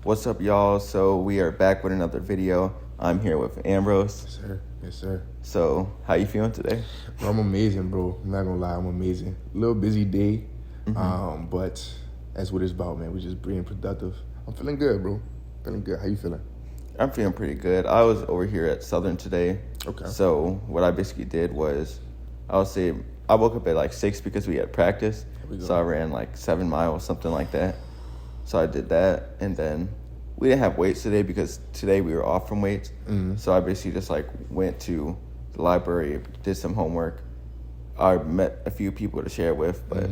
What's up, y'all? So we are back with another video. I'm here with Ambrose. Yes, sir. Yes, sir. So how you feeling today? Bro, I'm amazing, bro. I'm not gonna lie, I'm amazing. A little busy day, but that's what it's about, man. We're just being productive. I'm feeling good, bro. Feeling good. How you feeling? I'm feeling pretty good. I was over here at Southern today. Okay. So what I basically did was, I woke up at like 6 because we had practice. There we go. So I ran like 7 miles, something like that. So I did that, and then we didn't have weights today because today we were off from weights. So I basically just like went to the library, did some homework. I met a few people to share with, but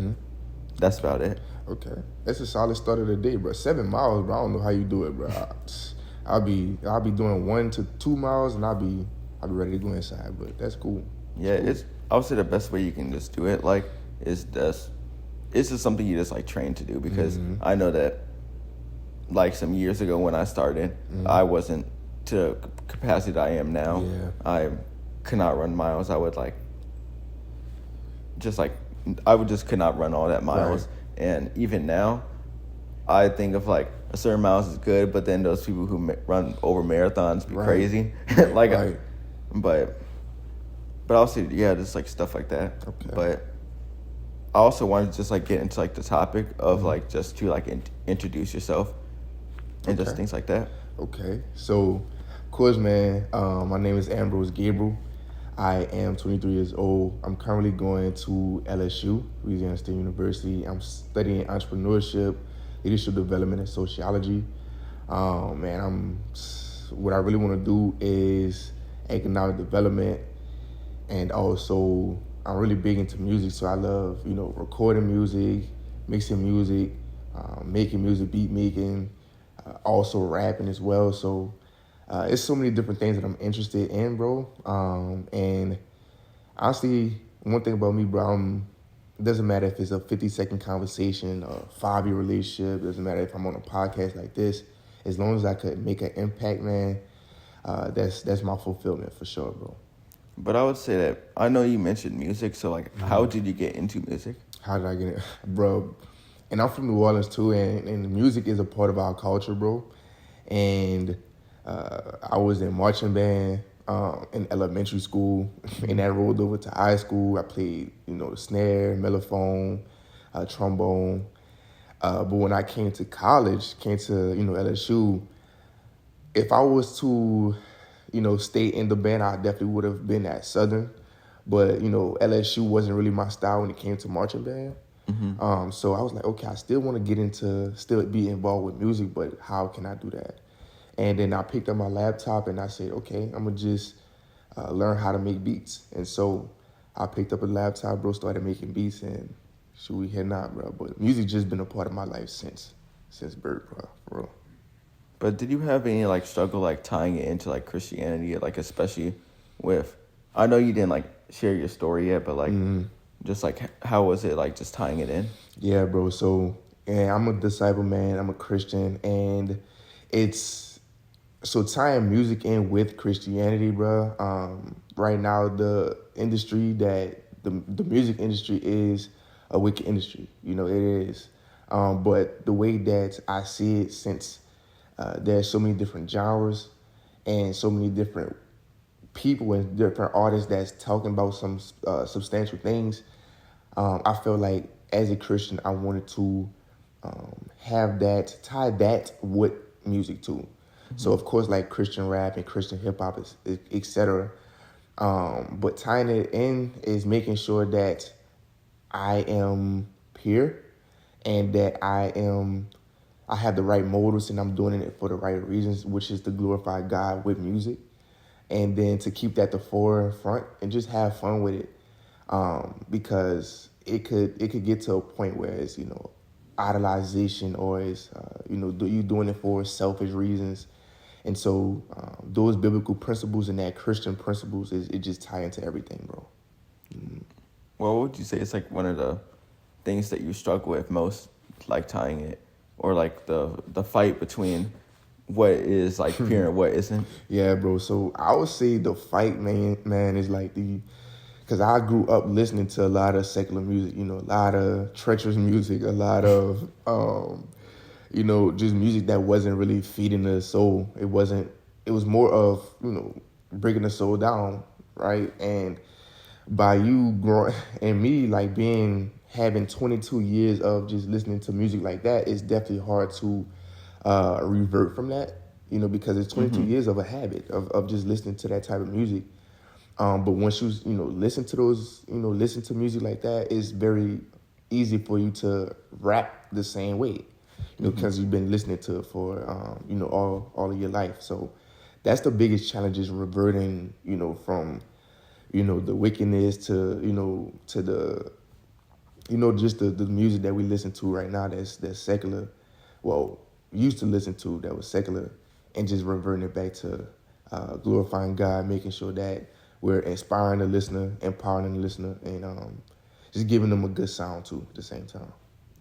that's about it. Okay. That's a solid start of the day, bro. 7 miles, bro. I don't know how you do it, bro. I'll be doing 1 to 2 miles, and I'll be ready to go inside. But that's cool. Yeah, it's I would say the best way you can just do it is just something you just like train to do, because I know that like some years ago when I started, I wasn't to the capacity that I am now. Yeah. I could not run miles. I would I would just could not run all that miles. Right. And even now, I think of like a certain miles is good, but then those people who run over marathons be Right. crazy. Right. But I'll say, yeah, just like stuff like that. Okay. But I also wanted to just like get into like the topic of like just to like introduce yourself and just Okay. things like that. Okay, so, of course, man, my name is Ambrose Gabriel. I am 23 years old. I'm currently going to LSU, Louisiana State University. I'm studying entrepreneurship, leadership development, and sociology. What I really want to do is economic development, and also I'm really big into music, so I love, recording music, mixing music, making music, beat making, also rapping as well. So it's so many different things that I'm interested in, bro. And honestly, one thing about me, bro, it doesn't matter if it's a 50-second conversation, a 5-year relationship. It doesn't matter if I'm on a podcast like this. As long as I could make an impact, man, that's my fulfillment for sure, bro. But I would say that I know you mentioned music, so like, how did you get into music? How did I get it? Bro, and I'm from New Orleans too, and music is a part of our culture, bro. And I was in marching band in elementary school, and that rolled over to high school. I played, the snare, mellophone, trombone. But when I came to college, LSU, if I was to, stay in the band, I definitely would have been at Southern. But, LSU wasn't really my style when it came to marching band. So I was like, okay, I still want to still be involved with music, but how can I do that? And then I picked up my laptop and I said, okay, I'm going to just learn how to make beats. And so I picked up a laptop, bro, started making beats, and shoot, we heading out, bro. But music just been a part of my life since birth, bro, for real. But did you have any like struggle like tying it into like Christianity, like especially with? I know you didn't like share your story yet, but like just like how was it like just tying it in? Yeah, bro. So, yeah, I'm a disciple, man. I'm a Christian, and it's so tying music in with Christianity, bro. Right now, the music industry is a wicked industry. It is. But the way that I see it, since there's so many different genres and so many different people and different artists that's talking about some substantial things, I feel like as a Christian, I wanted to tie that with music too. So of course, like Christian rap and Christian hip hop, etc. But tying it in is making sure that I am pure and that I have the right motives and I'm doing it for the right reasons, which is to glorify God with music, and then to keep that the forefront and just have fun with it, because it could get to a point where it's idolization, or it's you doing it for selfish reasons, and so those biblical principles and that Christian principles it just tie into everything, bro. Well, what would you say is like one of the things that you struggle with most, like tying it, or like the fight between what is like pure and what isn't? Yeah, bro. So I would say the fight, man, is like because I grew up listening to a lot of secular music, a lot of treacherous music, a lot of you know, just music that wasn't really feeding the soul. It wasn't. It was more of, you know, breaking the soul down, right? And by you growing and me like having 22 years of just listening to music like that, it's definitely hard to revert from that, you know, because it's 22 years of a habit of just listening to that type of music. But once you listen to music like that, it's very easy for you to rap the same way, you know, because you've been listening to it for all of your life. So that's the biggest challenge, is reverting, you know, from, you know, the wickedness to, you know, to the, you know, just the music that we listen to right now that's secular. Well, used to listen to that was secular, and just reverting it back to glorifying God, making sure that we're inspiring the listener, empowering the listener, and just giving them a good sound too at the same time.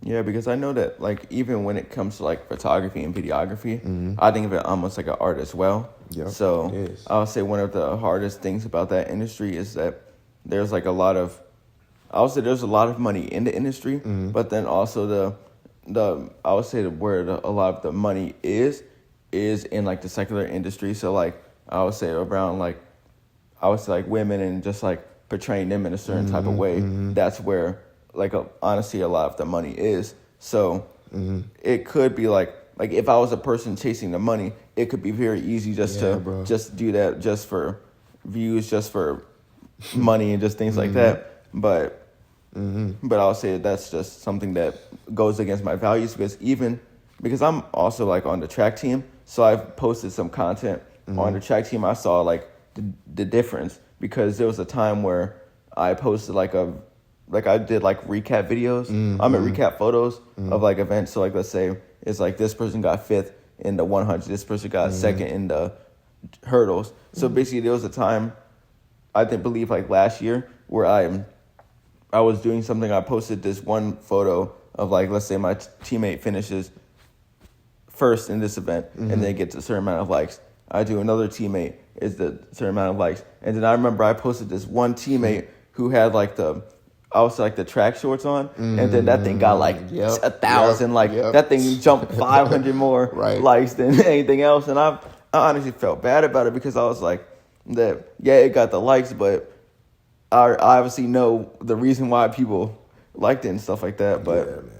Yeah, because I know that, like, even when it comes to, like, photography and videography, I think of it almost like an art as well. Yep, So it is. I would say one of the hardest things about that industry is that there's, like, I would say there's a lot of money in the industry, but then also I would say where a lot of the money is in, like, the secular industry. So, like, I would say around, like, women and just, like, portraying them in a certain type of way. That's where, like, honestly, a lot of the money is. So it could be like if I was a person chasing the money, it could be very easy just do that just for views, just for money and just things like that. But I'll say that's just something that goes against my values, because I'm also, like, on the track team. So I've posted some content on the track team. I saw, like, the difference, because there was a time where I posted I did, like, recap videos. Recap photos of, like, events. So, like, let's say it's like this person got 5th in the 100, this person got 2nd in the hurdles. So basically, there was a time, I believe like last year, where I was doing something. I posted this one photo of, like, let's say my teammate finishes first in this event, and then gets a certain amount of likes. I do another teammate is the certain amount of likes, and then I remember I posted this one teammate who had, like, the track shorts on, and then that thing got like 1,000. That thing jumped 500 more likes than anything else, and I honestly felt bad about it, because I was like, it got the likes, but I obviously know the reason why people liked it and stuff like that. But yeah, man.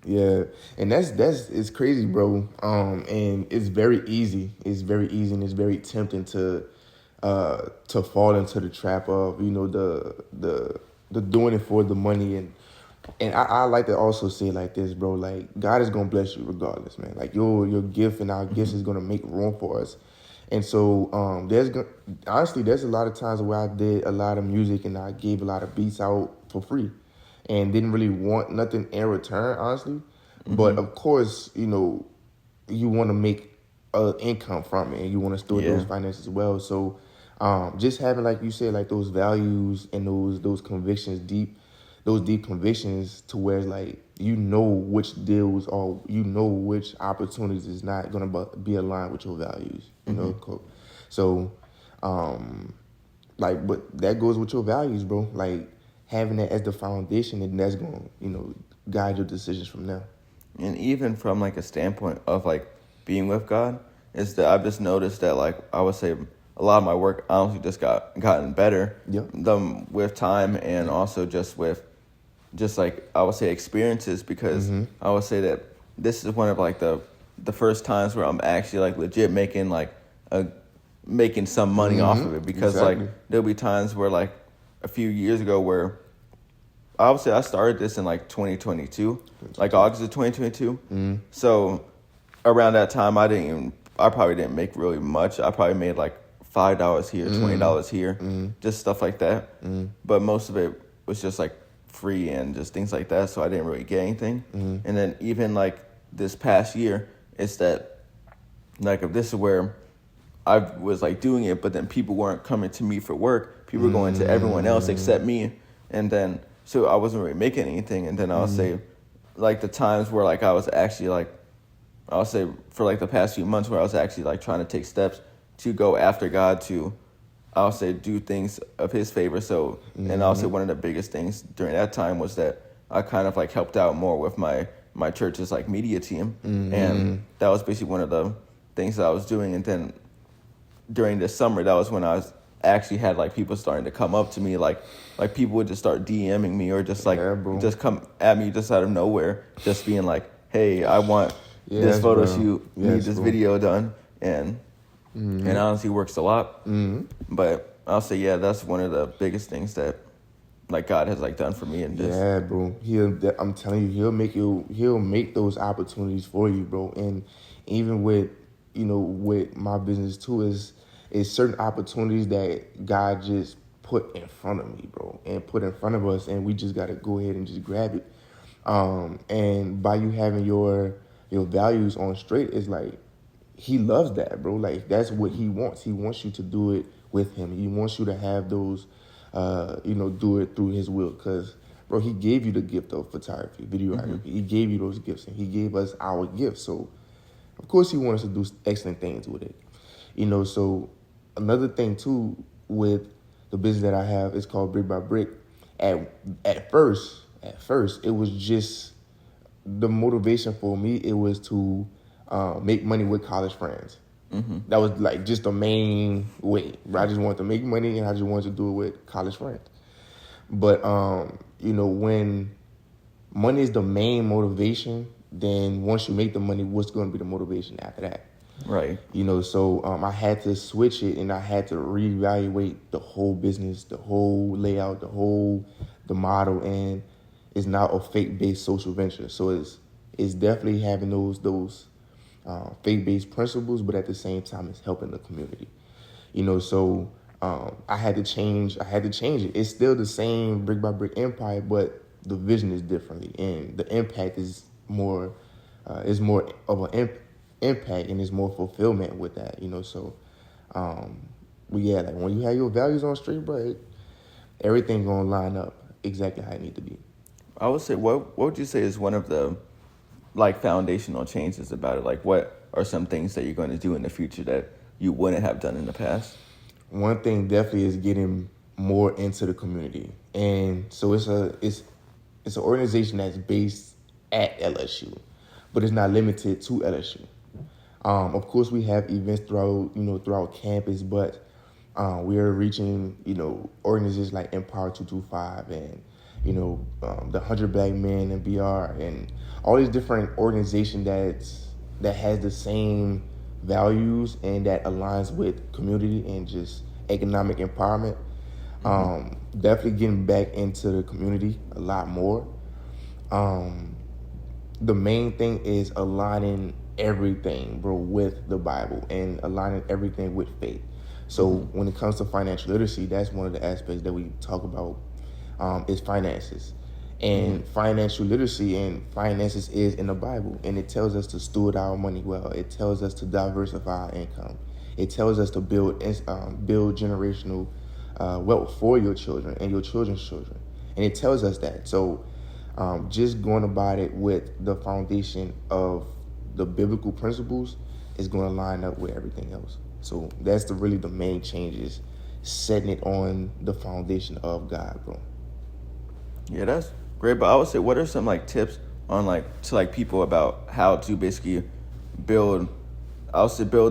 Yeah, and it's crazy, bro. And it's very easy. It's very easy, and it's very tempting to fall into the trap of, you know, the doing it for the money. And I like to also say it like this, bro. Like, God is gonna bless you regardless, man. Like, your gift and our gifts is gonna make room for us. And so there's a lot of times where I did a lot of music and I gave a lot of beats out for free, and didn't really want nothing in return, honestly. But of course, you know, you want to make income from it, and you want to store those finances as well. So just having, like you said, like, those values and those convictions, those deep convictions, to where, like, you know which deals or you know which opportunities is not going to be aligned with your values, you know. So like, but that goes with your values, bro. Like, having that as the foundation, and that's going to, you know, guide your decisions from there. And even from, like, a standpoint of, like, being with God, is that I've just noticed that, like, I would say a lot of my work honestly just gotten better with time, and also just with like, I would say, experiences, because I would say that this is one of, like, the first times where I'm actually, like, legit making making some money off of it, because like, there'll be times where, like, a few years ago, where I would say I started this in, like, 2022, like August of 2022. So around that time, I probably didn't make really much. I probably made like $5 here, $20 here, just stuff like that. But most of it was just like free and just things like that, so I didn't really get anything. And then even like this past year, it's that, like, if this is where I was like doing it, but then people weren't coming to me for work. People were going to everyone else except me. And then, so I wasn't really making anything. And then I'll say, like, the times where, like, I was actually, like, I'll say for, like, the past few months where I was actually, like, trying to take steps to go after God, to, I'll say, do things of his favor. So, and I'll say one of the biggest things during that time was that I kind of, like, helped out more with my my church's like media team, and that was basically one of the things that I was doing. And then during the summer, that was when I was actually had like people starting to come up to me, like people would just start DMing me or just like just come at me just out of nowhere, just being like, hey, I want this photo shoot, need this video done, and honestly works a lot. But I'll say, yeah, that's one of the biggest things that like God has like done for me. And bro, I'm telling you, he'll make those opportunities for you, bro. And even with with my business too, is certain opportunities that God just put in front of me, bro, and put in front of us, and we just gotta go ahead and just grab it. And by you having your values on straight, it's like he loves that, bro. Like that's what he wants. He wants you to do it with him. He wants you to have those, do it through his will. Because, bro, he gave you the gift of photography, videography. He gave you those gifts, and he gave us our gifts. So, of course, he wants us to do excellent things with it. So another thing too with the business that I have is called Brick by Brick. At first, it was just the motivation for me. It was to make money with college friends. That was like just the main way. I just wanted to make money, and I just wanted to do it with college friends. But when money is the main motivation, then once you make the money, what's going to be the motivation after that? Right. So I had to switch it, and I had to reevaluate the whole business, the whole layout, the model, and it's now a faith-based social venture. So it's definitely having those faith-based principles, but at the same time, it's helping the community. So I had to change it. It's still the same Brick by Brick empire, but the vision is differently, and the impact is more of an impact, and there's more fulfillment with that. So like when you have your values on straight, bro, everything gonna line up exactly how it need to be. I would say, what would you say is one of the like foundational changes about it? Like, what are some things that you're going to do in the future that you wouldn't have done in the past? One thing definitely is getting more into the community, and so it's an organization that's based at LSU, but it's not limited to LSU. Of course, we have events throughout campus, but we are reaching organizations like Empower 225 and the 100 Black Men and BR and all these different organizations that has the same values and that aligns with community and just economic empowerment. Definitely getting back into the community a lot more. The main thing is aligning everything, bro, with the Bible and aligning everything with faith. So when it comes to financial literacy, that's one of the aspects that we talk about is finances. And financial literacy and finances is in the Bible, and it tells us to steward our money well. It tells us to diversify our income. It tells us to build generational wealth for your children and your children's children, and it tells us that. So just going about it with the foundation of the biblical principles is going to line up with everything else. So that's really the main changes, setting it on the foundation of God, bro. Yeah, that's great. But I would say, what are some like tips on to people about how to basically build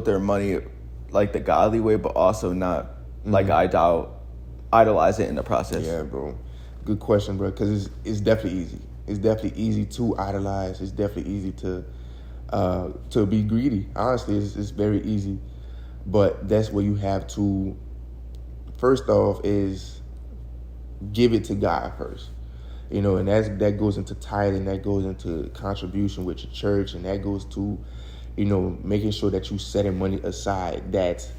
their money like the godly way, but also not like idolize it in the process? Yeah, bro. Good question, bro. Because it's definitely easy. It's definitely easy to idolize. It's definitely easy to be greedy. Honestly, it's very easy. But that's where you have to, first off, is give it to God first. And that goes into tithing, that goes into contribution with your church, and that goes to, making sure that you setting money aside that's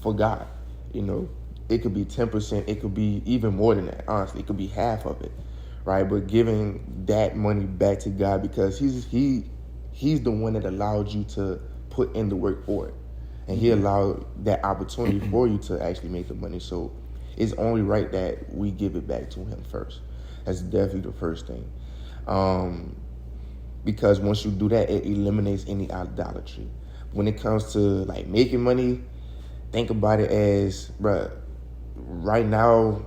for God. It could be 10%, it could be even more than that. Honestly, it could be half of it, right? But giving that money back to God, because he's the one that allowed you to put in the work for it, and he allowed that opportunity for you to actually make the money. So it's only right that we give it back to him first. That's definitely the first thing. Because once you do that, it eliminates any idolatry. When it comes to like making money, think about it as, bruh, right now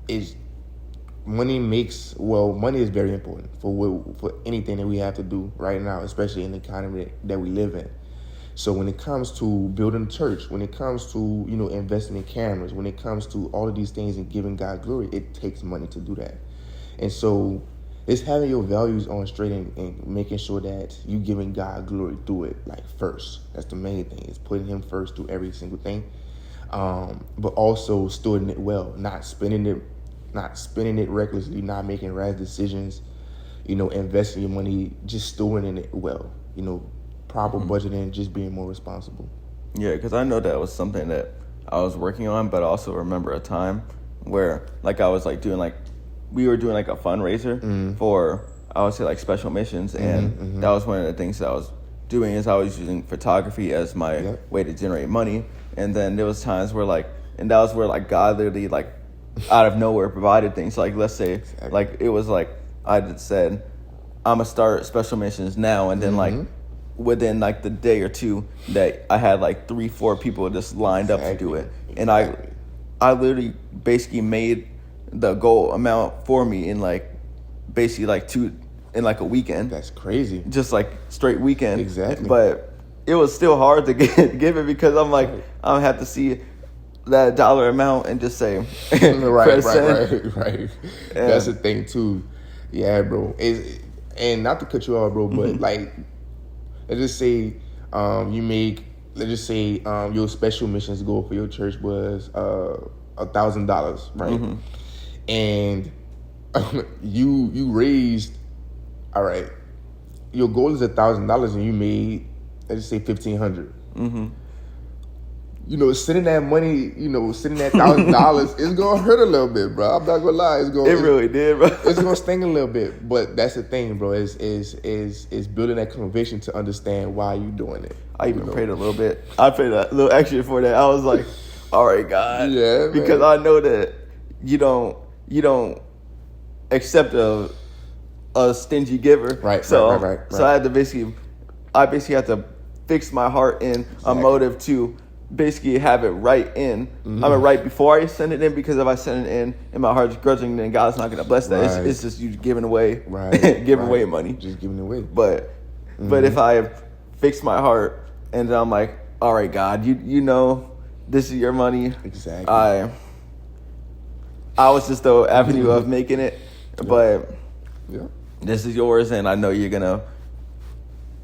is money is very important for anything that we have to do right now, especially in the economy that we live in. So when it comes to building a church, when it comes to, investing in cameras, when it comes to all of these things and giving God glory, it takes money to do that. And so it's having your values on straight and making sure that you giving God glory through it, like first. That's the main thing, is putting him first through every single thing. But also stewarding it well, not spending it recklessly, not making rash decisions, investing your money, just stewarding it well, proper budgeting, just being more responsible. Yeah, because I know that was something that I was working on, but I also remember a time where, like, I was, like, we were doing, like, a fundraiser for, I would say, like, special missions, and that was one of the things that I was doing, is I was using photography as my way to generate money, and then there was times where, like, and that was where, like, God literally, like, out of nowhere provided things. Like, let's say, like, it was, like, I just said, I'm going to start special missions now, and then, like, within like the day or two that I had like 3-4 people just lined up to do it. And I literally basically made the goal amount for me in like basically like in like a weekend. That's crazy. Just like straight weekend. Exactly. But it was still hard to give it, because I'm like, I have to see that dollar amount and just say right. That's the thing too. Yeah, bro. And not to cut you off, bro, but like, let's just say your special missions goal for your church was $1,000, right? And you raised, all right, your goal is $1,000 and you made, let's just say $1,500. Sending that money, sending that $1,000, it's gonna hurt a little bit, bro. I'm not gonna lie, it really did, bro. It's gonna sting a little bit, but that's the thing, bro. Is building that conviction to understand why you doing it. I even prayed a little bit. I prayed a little extra for that. I was like, all right, God, because I know that you don't accept a stingy giver, right? So right. I had to basically had to fix my heart in a motive to basically have it right in. Right before I send it in, because if I send it in and my heart's grudging, then God's not going to bless that. Right. It's just you giving away, giving away money. Just giving it away. But if I fix my heart and then I'm like, all right, God, you know this is your money. Exactly. I was just the avenue of making it, but this is yours, and I know you're gonna.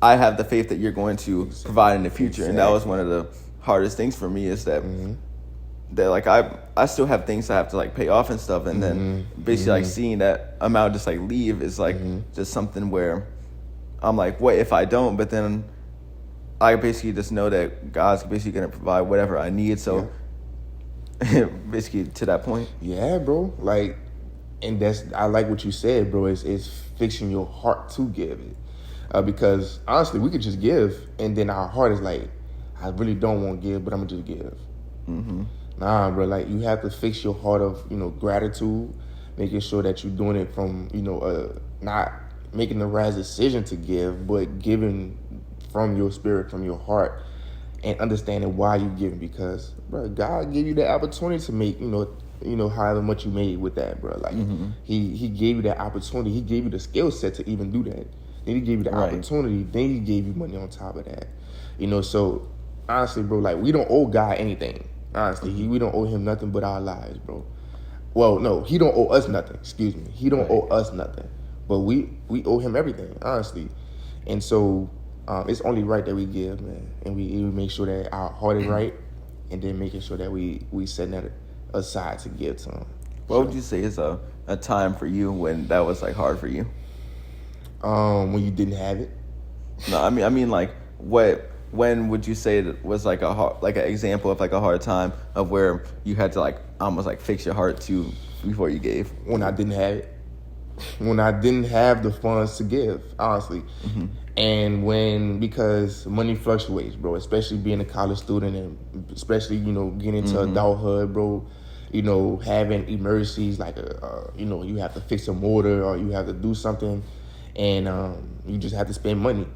I have the faith that you're going to provide in the future, and that was one of the hardest things for me, is that that like I still have things I have to like pay off and stuff, and then basically like seeing that amount just like leave is like just something where I'm like, what if I don't? But then I basically just know that God's basically gonna provide whatever I need. So basically to that point. Yeah, bro. Like, and I like what you said, bro. Is fixing your heart to give it, because honestly, we could just give, and then our heart is like, I really don't want to give, but I'm gonna just give. Nah, bro. Like, you have to fix your heart of gratitude, making sure that you're doing it from not making the right decision to give, but giving from your spirit, from your heart, and understanding why you're giving. Because, bro, God gave you the opportunity to make however much you made with that, bro. Like he gave you that opportunity. He gave you the skill set to even do that. Then he gave you the opportunity. Then he gave you money on top of that. So honestly, bro, like, we don't owe God anything. Honestly, we don't owe him nothing but our lives, bro. Well, no, he don't owe us nothing. Excuse me. He don't owe us nothing. But we owe him everything, honestly. And so it's only right that we give, man. And we make sure that our heart is right, and then making sure that we set that aside to give to him. What would you say is a time for you when that was like hard for you? When you didn't have it? No, I mean like when would you say that was like an example of like a hard time of where you had to like almost like fix your heart to before you gave? When I didn't have it. When I didn't have the funds to give, honestly. And because money fluctuates, bro, especially being a college student, and especially, getting into adulthood, bro, having emergencies like, you have to fix a motor or you have to do something, and you just have to spend money.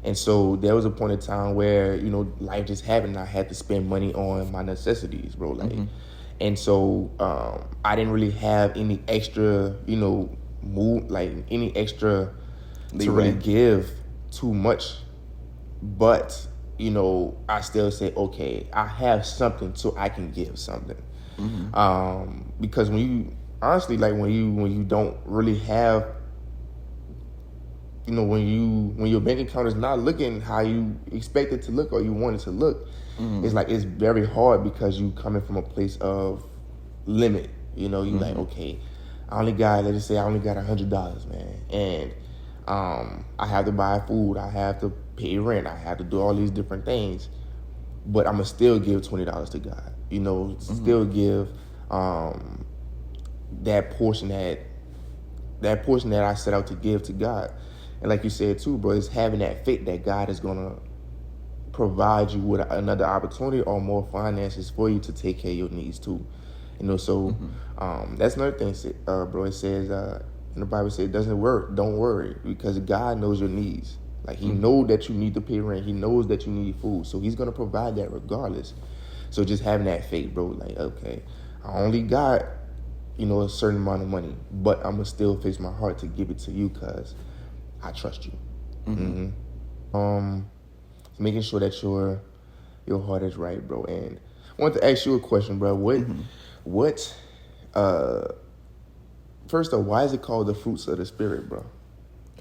And so there was a point in time where, life just happened, and I had to spend money on my necessities, bro, like, And so I didn't really have any extra, any extra to really give too much. But, I still say, okay, I have something so I can give something. Because when you, honestly, like when you don't really have, when your bank account is not looking how you expect it to look or you want it to look, it's like it's very hard because you coming from a place of limit. You like, okay, let's just say I only got $100, man, and I have to buy food, I have to pay rent, I have to do all these different things, but I'm gonna still give $20 to God. Still give that portion that I set out to give to God. And like you said too, bro, it's having that faith that God is gonna provide you with another opportunity or more finances for you to take care of your needs too. So that's another thing, bro. It says in the Bible, says don't worry, because God knows your needs. Like He knows that you need to pay rent. He knows that you need food, so He's gonna provide that regardless. So just having that faith, bro, like, okay, I only got a certain amount of money, but I'm gonna still fix my heart to give it to you because I trust you. Making sure that your heart is right, bro. And I want to ask you a question, bro. What first of all, why is it called the fruits of the Spirit, bro?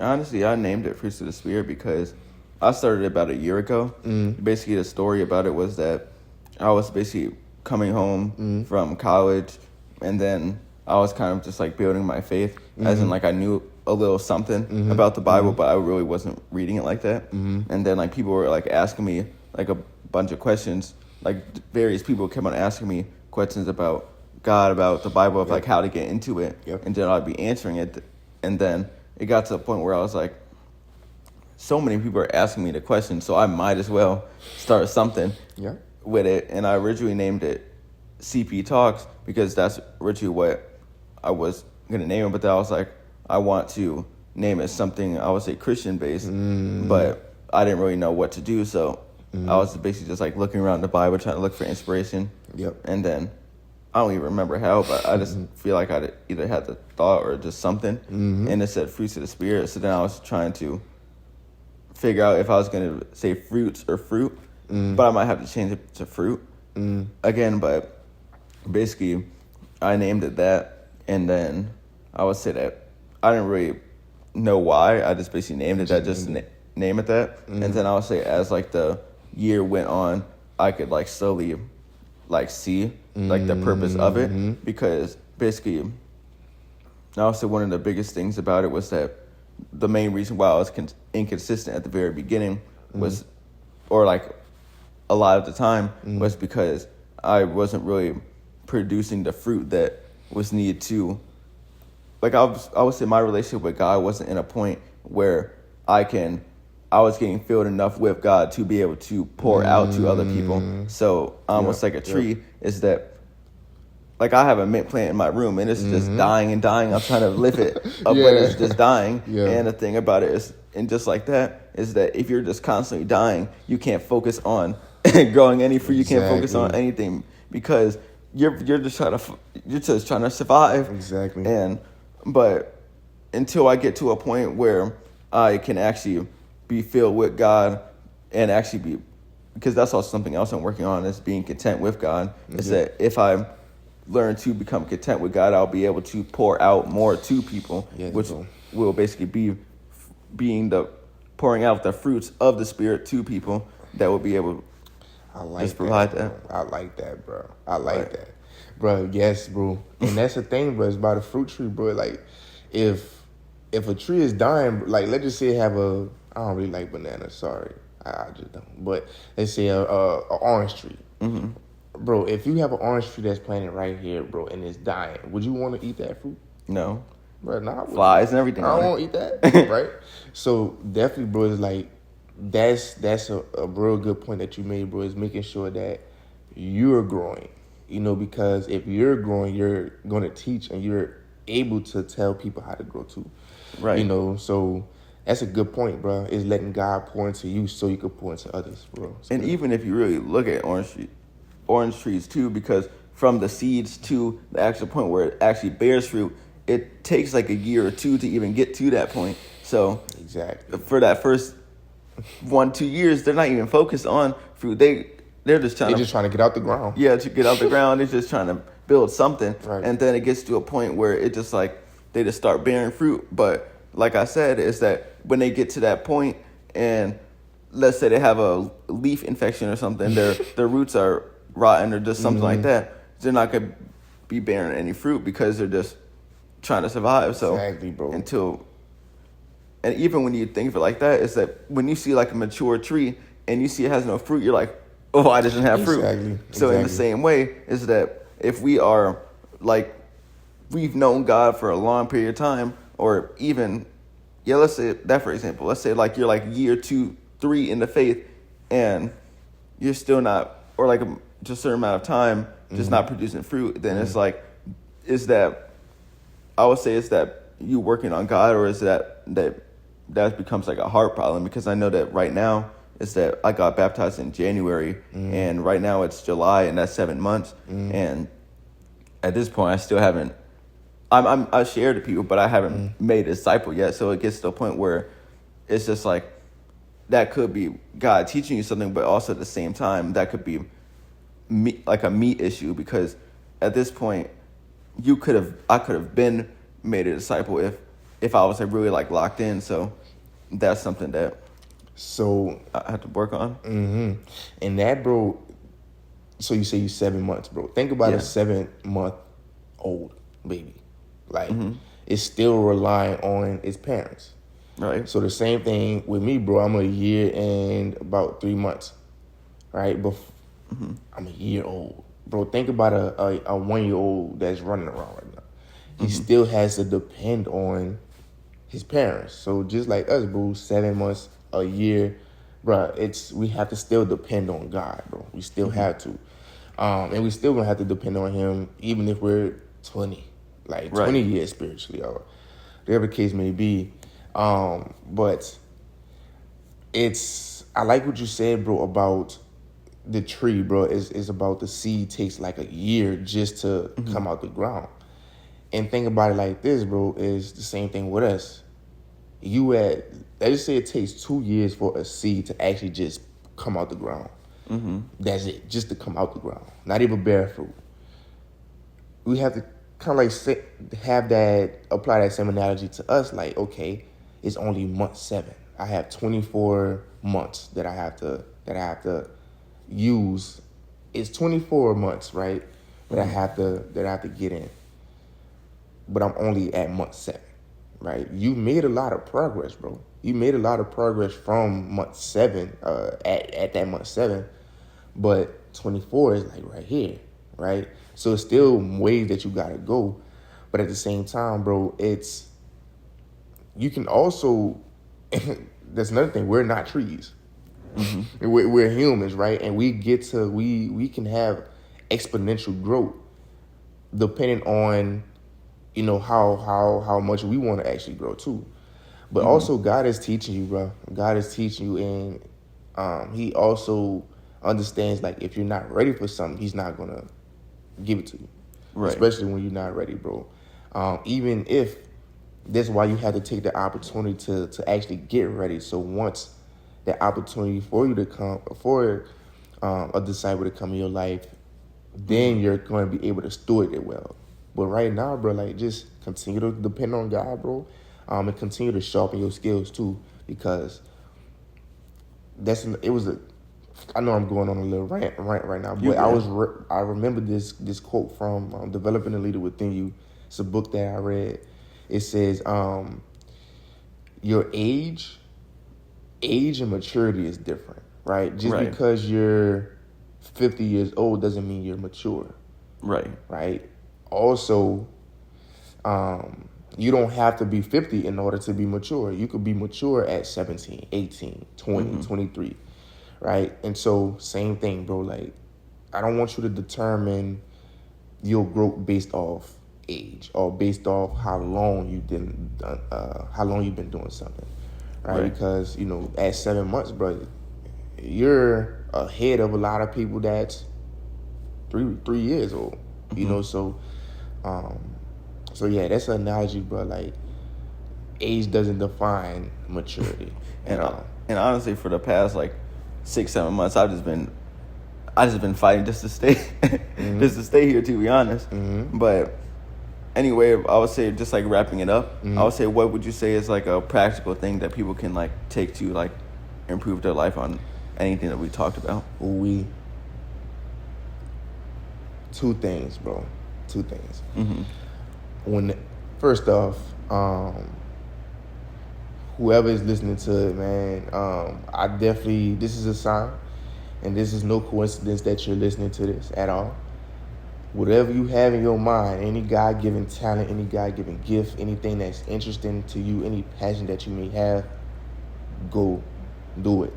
Honestly, I named it Fruits of the Spirit because I started about a year ago. Basically, the story about it was that I was basically coming home from college, and then I was kind of just like building my faith, as in like I knew a little something about the Bible, but I really wasn't reading it like that. And then like people were like asking me like a bunch of questions, like various people kept on asking me questions about God, about the Bible, of like how to get into it, and then I'd be answering it, and then it got to a point where I was like, so many people are asking me the question, so I might as well start something with it. And I originally named it CP Talks because that's originally what I was gonna name it, but then I was like, I want to name it something, I would say Christian based, but I didn't really know what to do, so I was basically just like looking around the Bible trying to look for inspiration. And then I don't even remember how, but I just feel like I either had the thought or just something, and it said Fruits of the Spirit. So then I was trying to figure out if I was going to say fruits or fruit, but I might have to change it to fruit again. But basically, I named it that, and then I would say that I didn't really know why. I just basically named it that, just name it that. And then I would say as like the year went on, I could like slowly like see like the purpose of it, because basically I would say one of the biggest things about it was that the main reason why I was inconsistent at the very beginning was, or like a lot of the time, was because I wasn't really producing the fruit that was needed to, like I would say my relationship with God wasn't in a point where I was getting filled enough with God to be able to pour out to other people. So almost like a tree is that, like I have a mint plant in my room and it's just dying and dying. I'm trying to lift it up, but it's just dying. And the thing about it is, and just like that, is that if you're just constantly dying, you can't focus on growing any fruit. You can't focus on anything because you're just trying to survive. But until I get to a point where I can actually be filled with God and actually be, because that's also something else I'm working on, is being content with God. Is that if I learn to become content with God, I'll be able to pour out more to people, which will basically be being the pouring out the fruits of the Spirit to people that will be able to just provide that. I like that, bro. I like that. Bro, yes, bro. And that's the thing, bro. It's about a fruit tree, bro. Like, if a tree is dying, like, let's just say I don't really like bananas, sorry. I just don't. But let's say a orange tree. Bro, if you have an orange tree that's planted right here, bro, and it's dying, would you want to eat that fruit? No. Bro, nah. Flies and everything. I don't want to eat that, right? So definitely, bro, it's like, that's a real good point that you made, bro, is making sure that you're growing. Because if you're growing, you're going to teach and you're able to tell people how to grow too. Right. So that's a good point, bro, is letting God pour into you so you can pour into others, bro. And even if you really look at orange trees too, because from the seeds to the actual point where it actually bears fruit, it takes like a year or two to even get to that point. So Exactly. for that first 1-2 years, they're not even focused on fruit. They're just trying They're just trying to get out the ground. to get out the ground. They're just trying to build something, Right. and then it gets to a point where it just like they just start bearing fruit. But like I said, is that when they get to that point, and let's say they have a leaf infection or something, their roots are rotten or just something like that, they're not gonna be bearing any fruit because they're just trying to survive. So Exactly, bro. And even when you think of it like that, is that when you see like a mature tree and you see it has no fruit, you're like, oh, I doesn't have fruit. Exactly. So in the same way is that if we are like, we've known God for a long period of time, or even, let's say that for example, let's say like you're like year 2, 3 in the faith, and you're still not, or like just a certain amount of time, just not producing fruit, then it's like, is that, I would say, is that you working on God, or is that becomes like a heart problem? Because I know that right now is that I got baptized in January, and right now it's July, and that's 7 months, and at this point I still haven't. I share to people, but I haven't made a disciple yet. So it gets to a point where it's just like that could be God teaching you something, but also at the same time that could be like a meat issue, because at this point I could have been made a disciple if I was like really like locked in. So that's something that So I have to work on. and that, bro. So you say you 7 months, bro. Think about a 7-month-old baby. Like it's still relying on its parents. Right. So the same thing with me, bro. I'm a year and about 3 months, right? But I'm a year old, bro. Think about a 1-year-old that's running around right now. He still has to depend on his parents. So just like us, bro, 7 months, a year, bro. We have to still depend on God, bro. We still have to, and we still gonna have to depend on Him, even if we're 20, like 20 years spiritually, or whatever the case may be. But I like what you said, bro, about the tree, bro. Is about the seed takes like a year just to come out the ground. And think about it like this, bro, is the same thing with us. Let's just say it takes 2 years for a seed to actually just come out the ground. That's it, just to come out the ground, not even bear fruit. We have to kind of like apply that same analogy to us. Like, okay, it's only month 7. I have 24 months that I have to use. It's 24 months, right? That I have to get in. But I'm only at month 7, right? You made a lot of progress, bro. You made a lot of progress from month 7, at that month 7, but 24 is like right here, right? So it's still ways that you gotta go, but at the same time, bro, you can also. That's another thing. We're not trees. We're humans, right? And we can have exponential growth depending on, how much we want to actually grow too. But also God is teaching you, bro. God is teaching you, and He also understands, like, if you're not ready for something, He's not gonna give it to you. Right. Especially when you're not ready, bro. Even if that's why you have to take the opportunity to actually get ready. So once the opportunity for a disciple to come in your life, then you're going to be able to steward it well. But right now, bro, like, just continue to depend on God, bro, and continue to sharpen your skills too, because I know I'm going on a little rant right now, but I remember this quote from Developing a Leader Within You. It's a book that I read. It says, your age and maturity is different, right? Just because you're 50 years old doesn't mean you're mature. Right? Also, you don't have to be 50 in order to be mature. You could be mature at 17, 18, 20, 23, right? And so, same thing, bro. Like, I don't want you to determine your growth based off age or based off how long you've been doing something, right? Because at 7 months, bro, you're ahead of a lot of people that's three years old. you know. So yeah, that's an analogy, bro. Like, age doesn't define maturity at all. And honestly, for the past like 6-7 months, I just been fighting just to stay, just to stay here. To be honest, but anyway, I would say, just like wrapping it up, I would say, what would you say is like a practical thing that people can like take to like improve their life on anything that we talked about? Two things, bro. Two things. First off, whoever is listening to it, man, this is a sign, and this is no coincidence that you're listening to this at all. Whatever you have in your mind, any God-given talent, any God-given gift, anything that's interesting to you, any passion that you may have, go do it.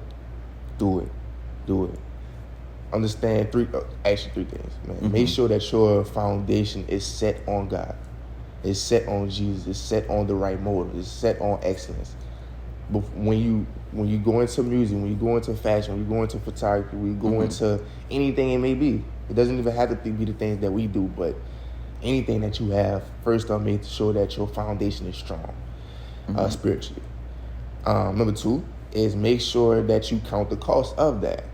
Do it. Understand three things, man. Make sure that your foundation is set on God. It's set on Jesus. It's set on the right motive. It's set on excellence. But when you go into music, when you go into fashion, when you go into photography, when you go into anything it may be, it doesn't even have to be the things that we do, but anything that you have, first off, make sure that your foundation is strong, spiritually. Number two is make sure that you count the cost of that,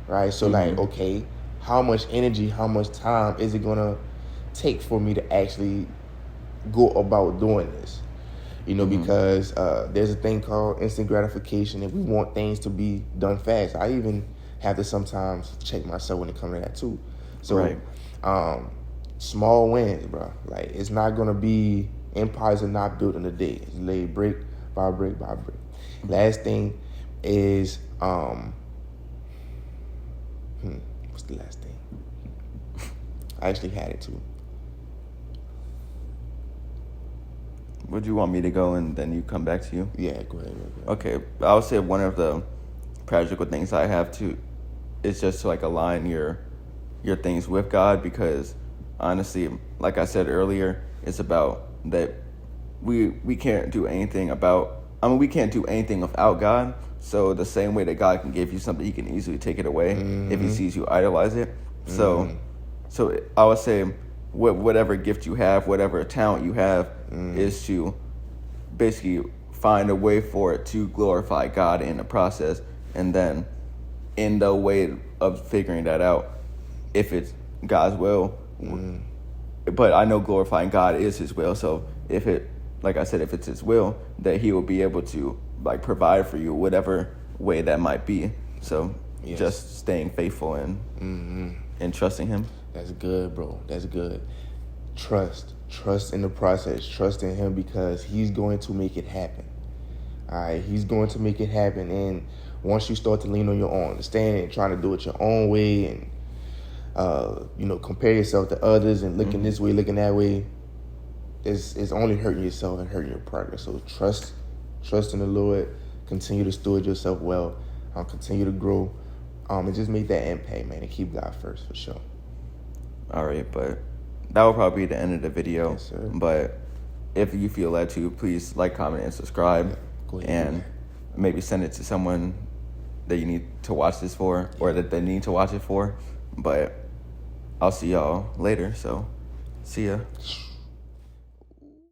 right? So like, okay, how much energy, how much time is it gonna take for me to actually go about doing this? You know, because there's a thing called instant gratification, and we want things to be done fast. I even have to sometimes check myself when it comes to that too. So, small wins, bro. Like, it's not gonna be, empires are not built in a day. It's laid brick by brick by brick. Last thing is, what's the last thing? I actually had it too. Would you want me to go and then you come back to you? Yeah, go ahead. Okay, I would say one of the practical things I have to is just to like align your things with God, because honestly, like I said earlier, it's about that we can't do anything we can't do anything without God. So the same way that God can give you something, He can easily take it away if He sees you idolize it. So I would say whatever gift you have, whatever talent you have, is to basically find a way for it to glorify God in the process. And then in the way of figuring that out, if it's God's will, but I know glorifying God is His will. So if it's His will, that He will be able to like provide for you whatever way that might be. So just staying faithful and trusting Him. That's good, bro. That's good. Trust in the process. Trust in Him, because He's going to make it happen. All right, He's going to make it happen. And once you start to lean on your own understanding and trying to do it your own way, and compare yourself to others and looking this way, looking that way, it's only hurting yourself and hurting your progress. So trust in the Lord. Continue to steward yourself well. Continue to grow. And just make that impact, man, and keep God first, for sure. All right, but that will probably be the end of the video. Yes, sir. But if you feel that too, please like, comment, and subscribe. Yeah, go ahead, and maybe send it to someone that you need to watch this for, or that they need to watch it for. But I'll see y'all later, so see ya.